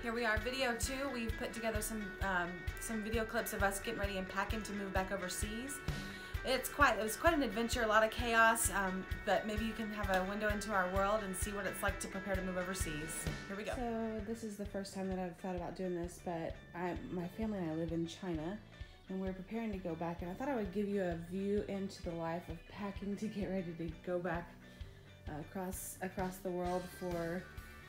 Here we are, video 2. We've put together some video clips of us getting ready and packing to move back overseas. It was quite an adventure, a lot of chaos, but maybe you can have a window into our world and see what it's like to prepare to move overseas. Here we go. So this is the first time that I've thought about doing this, but my family and I live in China, and we're preparing to go back, and I thought I would give you a view into the life of packing to get ready to go back across the world for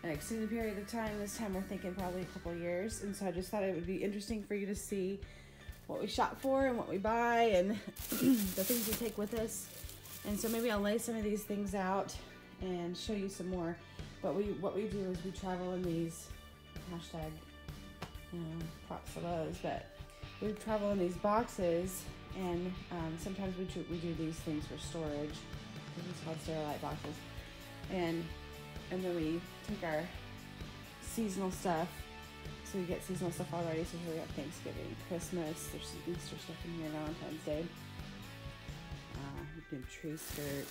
an extended period of time. This time we're thinking probably a couple years, and so I just thought it would be interesting for you to see what we shop for and what we buy and the things we take with us. And so maybe I'll lay some of these things out and show you some more. But what we do is we travel in these hashtag, props to those, but we travel in these boxes, and sometimes we do these things for storage. These are called Sterilite boxes, and then we take our seasonal stuff. So we get seasonal stuff already. So here we have Thanksgiving, Christmas, there's some Easter stuff in here, Valentine's Day. New tree skirt.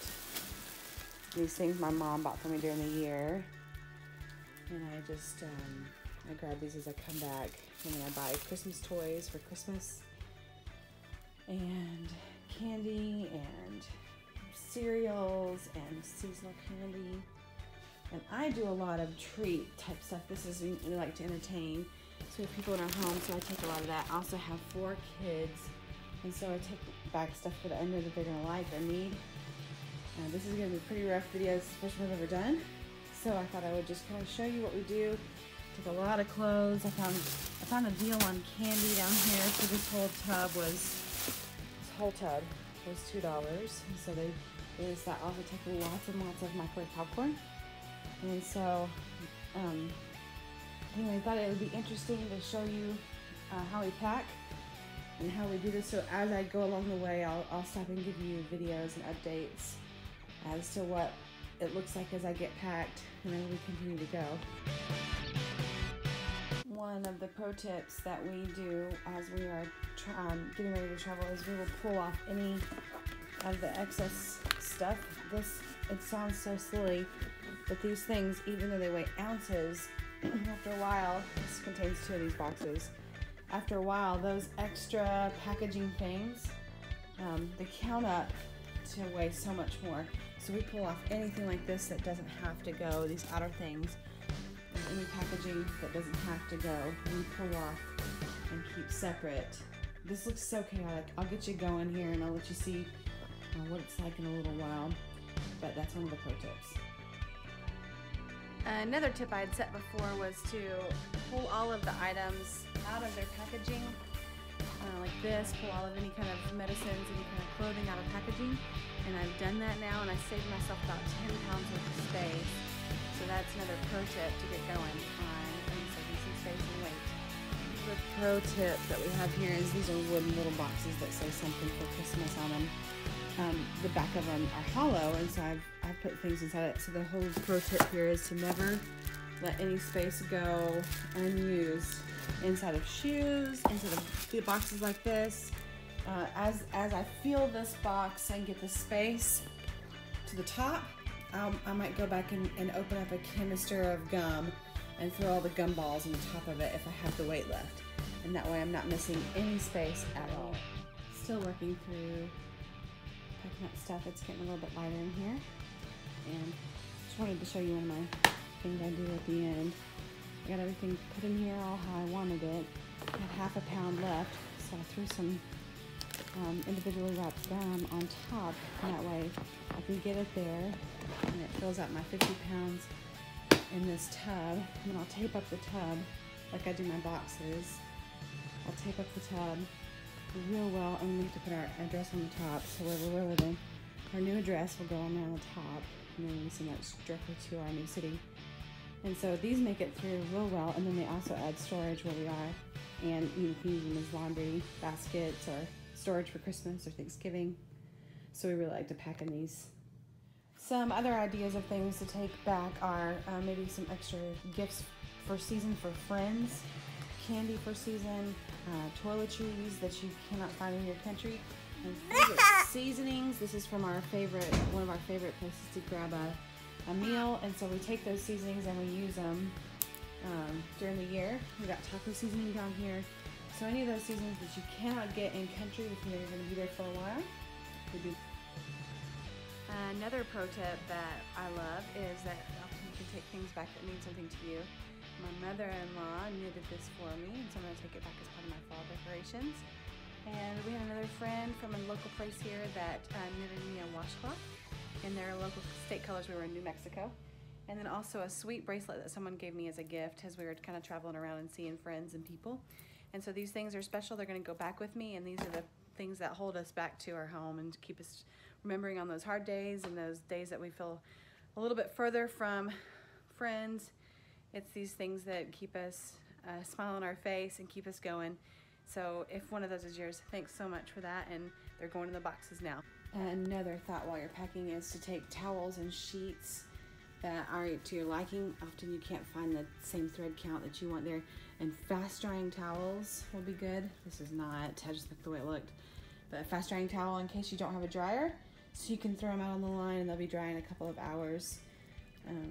These things my mom bought for me during the year. And I just, I grab these as I come back. And then I buy Christmas toys for Christmas. And candy and cereals and seasonal candy. And I do a lot of treat type stuff. This is, we like to entertain. So we have people in our home, so I take a lot of that. I also have 4 kids, and so I take back stuff that I know that they're gonna like or need. This is gonna be a pretty rough video. It's the first one I've ever done. So I thought I would just kind of show you what we do. Took a lot of clothes. I found a deal on candy down here. So this whole tub was $2. And so they released that. I also took lots and lots of microwave popcorn. And so, anyway, I thought it would be interesting to show you how we pack and how we do this. So as I go along the way, I'll stop and give you videos and updates as to what it looks like as I get packed, and then we continue to go. One of the pro tips that we do as we are getting ready to travel is we will pull off any of the excess stuff. It sounds so silly, but these things, even though they weigh ounces, after a while, this contains 2 of these boxes. After a while, those extra packaging things, they count up to weigh so much more. So we pull off anything like this that doesn't have to go, these outer things, any packaging that doesn't have to go, we pull off and keep separate. This looks so chaotic. I'll get you going here and I'll let you see what it's like in a little while, but that's one of the pro tips. Another tip I had set before was to pull all of the items out of their packaging, like this, pull all of any kind of medicines, any kind of clothing out of packaging, and I've done that now, and I saved myself about 10 pounds worth of space. So that's another pro tip to get going on saving some space and weight. The pro tip that we have here is these are wooden little boxes that say something for Christmas on them. The back of them are hollow, and so I've put things inside it. So the whole pro tip here is to never let any space go unused inside of shoes, inside of the boxes like this. As I feel this box and get the space to the top, I might go back and open up a canister of gum and throw all the gum balls on the top of it if I have the weight left. And that way I'm not missing any space at all. Still working through packing up stuff. It's getting a little bit lighter in here. And just wanted to show you one of my things I do at the end. I got everything put in here all how I wanted it. I had half a pound left, so I threw some individually wrapped gum on top, and that way I can get it there, and it fills out my 50 pounds in this tub. And then I'll tape up the tub like I do my boxes. I'll tape up the tub real well, and we have to put our address on the top, so wherever we're living, our new address will go on there on the top, and then we send that directly to our new city. And so these make it through real well, and then they also add storage where we are, and you can use them as laundry baskets or storage for Christmas or Thanksgiving. So we really like to pack in these. Some other ideas of things to take back are maybe some extra gifts for season for friends, candy for season, toiletries that you cannot find in your country, and favorite seasonings. This is from one of our favorite places to grab a meal, and so we take those seasonings and we use them during the year. We got taco seasoning down here. So any of those seasonings that you cannot get in country, if you're going to be there for a while, we do. Another pro tip that I love is that often you can take things back that mean something to you. My mother-in-law knitted this for me, and so I'm going to take it back as part of my fall decorations. And we had another friend from a local place here that knitted me a washcloth in their local state colors. We were in New Mexico. And then also a sweet bracelet that someone gave me as a gift as we were kind of traveling around and seeing friends and people. And so these things are special. They're going to go back with me, and these are the things that hold us back to our home and keep us remembering on those hard days and those days that we feel a little bit further from friends. It's these things that keep us a smile on our face and keep us going. So if one of those is yours, thanks so much for that, and they're going in the boxes now. Another thought while you're packing is to take towels and sheets that are to your liking. Often you can't find the same thread count that you want there, and fast drying towels will be good. This is not, I just like the way it looked, but a fast drying towel in case you don't have a dryer, so you can throw them out on the line and they'll be dry in a couple of hours.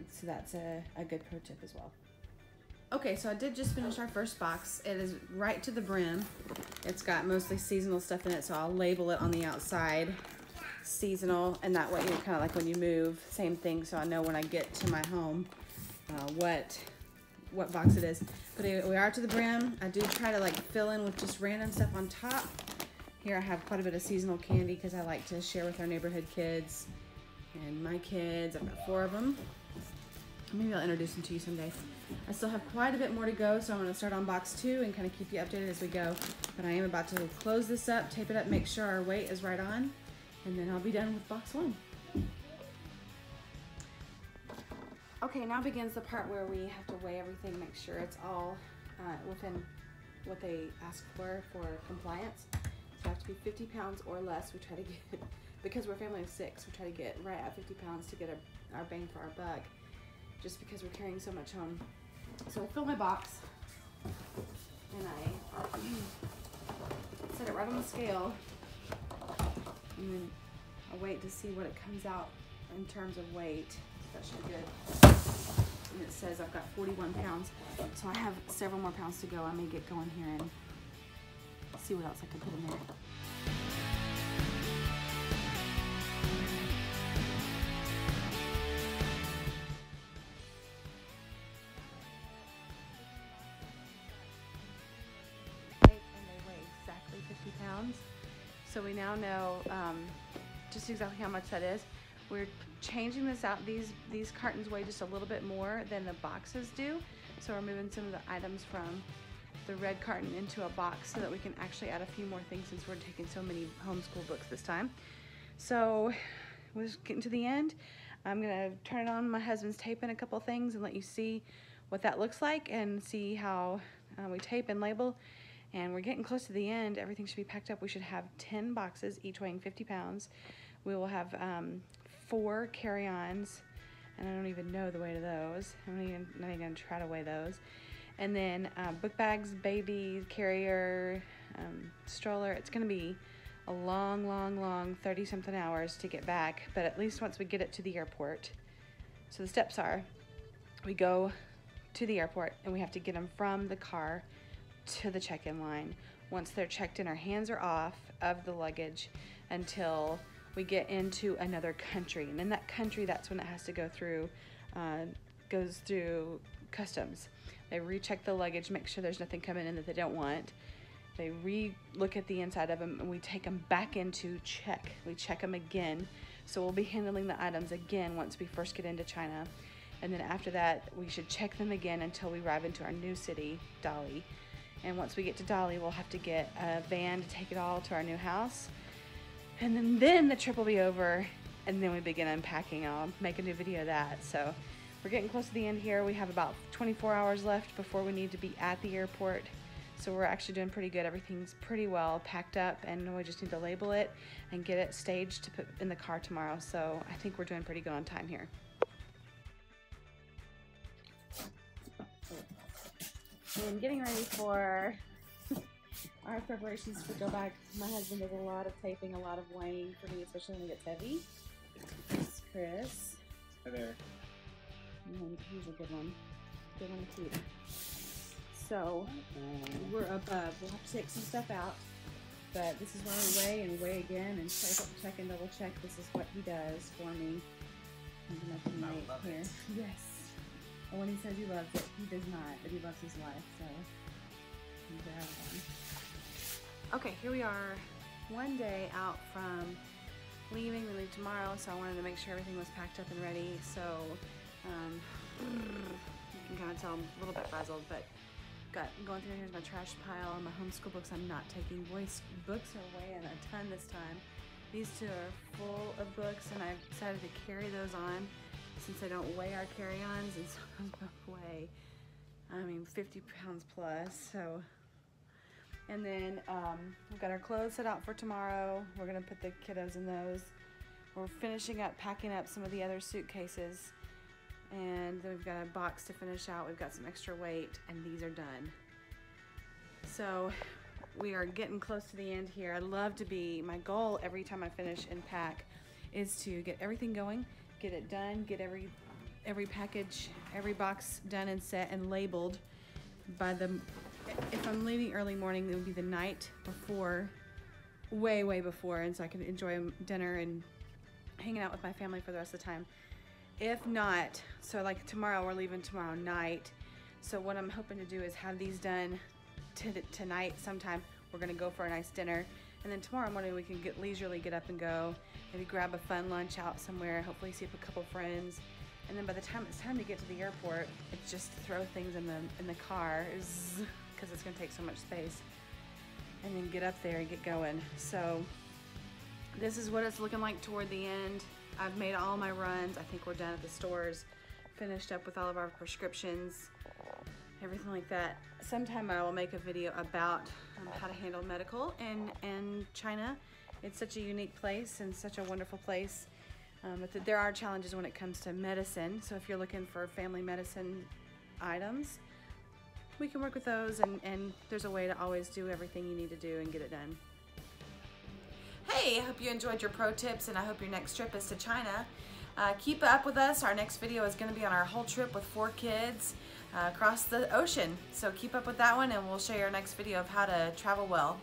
So that's a good pro tip as well. Okay, so I did just finish our first box. It is right to the brim. It's got mostly seasonal stuff in it, so I'll label it on the outside seasonal, and that way, you know, kind of like when you move, same thing, so I know when I get to my home what box it is. But anyway, we are to the brim. I do try to like fill in with just random stuff on top. Here I have quite a bit of seasonal candy because I like to share with our neighborhood kids and my kids. I've got 4 of them. Maybe I'll introduce them to you someday. I still have quite a bit more to go, so I'm going to start on box 2 and kind of keep you updated as we go. But I am about to close this up, tape it up, make sure our weight is right on, and then I'll be done with box 1. Okay, now begins the part where we have to weigh everything, make sure it's all within what they ask for compliance. So I have to be 50 pounds or less. We try to get, because we're a family of 6, we try to get right at 50 pounds to get our bang for our buck, just because we're carrying so much home. So I fill my box, and I set it right on the scale, and then I'll wait to see what it comes out in terms of weight. That should be good. And it says I've got 41 pounds, so I have several more pounds to go. I may get going here and see what else I can put in there. And they weigh exactly 50 pounds. So we now know just exactly how much that is. We're changing this out. These cartons weigh just a little bit more than the boxes do. So we're moving some of the items from the red carton into a box so that we can actually add a few more things since we're taking so many homeschool books this time. So we're getting to the end. I'm gonna turn it on. My husband's taping a couple things and let you see what that looks like and see how we tape and label. And we're getting close to the end. Everything should be packed up. We should have 10 boxes, each weighing 50 pounds. We will have 4 carry-ons, and I don't even know the weight of those. I'm not even gonna try to weigh those. And then book bags, baby, carrier, stroller. It's gonna be a long 30-something hours to get back, but at least once we get it to the airport. So the steps are, we go to the airport and we have to get them from the car to the check-in line. Once they're checked in, our hands are off of the luggage until we get into another country, and in that country, that's when it has to go through, goes through customs. They recheck the luggage, make sure there's nothing coming in that they don't want. They re-look at the inside of them, and we take them back into check. We check them again, so we'll be handling the items again once we first get into China. And then after that, we should check them again until we arrive into our new city, Dali. And once we get to Dali, we'll have to get a van to take it all to our new house. And then the trip will be over, and then we begin unpacking. I'll make a new video of that. So we're getting close to the end here. We have about 24 hours left before we need to be at the airport. So we're actually doing pretty good. Everything's pretty well packed up, and we just need to label it and get it staged to put in the car tomorrow. So I think we're doing pretty good on time here. And getting ready for our preparations to go back. My husband does a lot of taping, a lot of weighing for me, especially when it gets heavy. This is Chris. Hi there. And he's a good one. Give them a feeder. So we're above. We'll have to take some stuff out, but this is why we weigh and weigh again and check and double check. This is what he does for me. I'm gonna have to here. Yes. And when he says he loves it, he does not, but he loves his life. So grab one. Okay, here we are. One day out from leaving. We leave tomorrow, so I wanted to make sure everything was packed up and ready. So you can kind of tell I'm a little bit frazzled, but going through here's my trash pile and my homeschool books. I'm not taking. Voice books are weighing a ton this time. These two are full of books, and I've decided to carry those on since I don't weigh our carry-ons, and so those both weigh, I mean, 50 pounds plus. So, and then we've got our clothes set out for tomorrow. We're gonna put the kiddos in those. We're finishing up packing up some of the other suitcases, and then we've got a box to finish out. We've got some extra weight, and these are done. So we are getting close to the end here. I'd love to be, my goal every time I finish and pack is to get everything going, get it done, get every package, every box done and set and labeled by if I'm leaving early morning, it would be the night before, way before, and so I can enjoy dinner and hanging out with my family for the rest of the time. If not, so like tomorrow, we're leaving tomorrow night. So what I'm hoping to do is have these done tonight sometime. We're gonna go for a nice dinner, and then tomorrow morning we can leisurely get up and go, maybe grab a fun lunch out somewhere, hopefully see a couple friends, and then by the time it's time to get to the airport, it's just throw things in the car, because it's gonna take so much space, and then get up there and get going. So this is what it's looking like toward the end. I've made all my runs. I think we're done at the stores, finished up with all of our prescriptions, everything like that. Sometime I will make a video about how to handle medical in China. It's such a unique place and such a wonderful place. But there are challenges when it comes to medicine. So if you're looking for family medicine items, we can work with those, and there's a way to always do everything you need to do and get it done. Hey, I hope you enjoyed your pro tips, and I hope your next trip is to China. Keep up with us. Our next video is going to be on our whole trip with 4 kids across the ocean. So keep up with that one, and we'll show you our next video of how to travel well.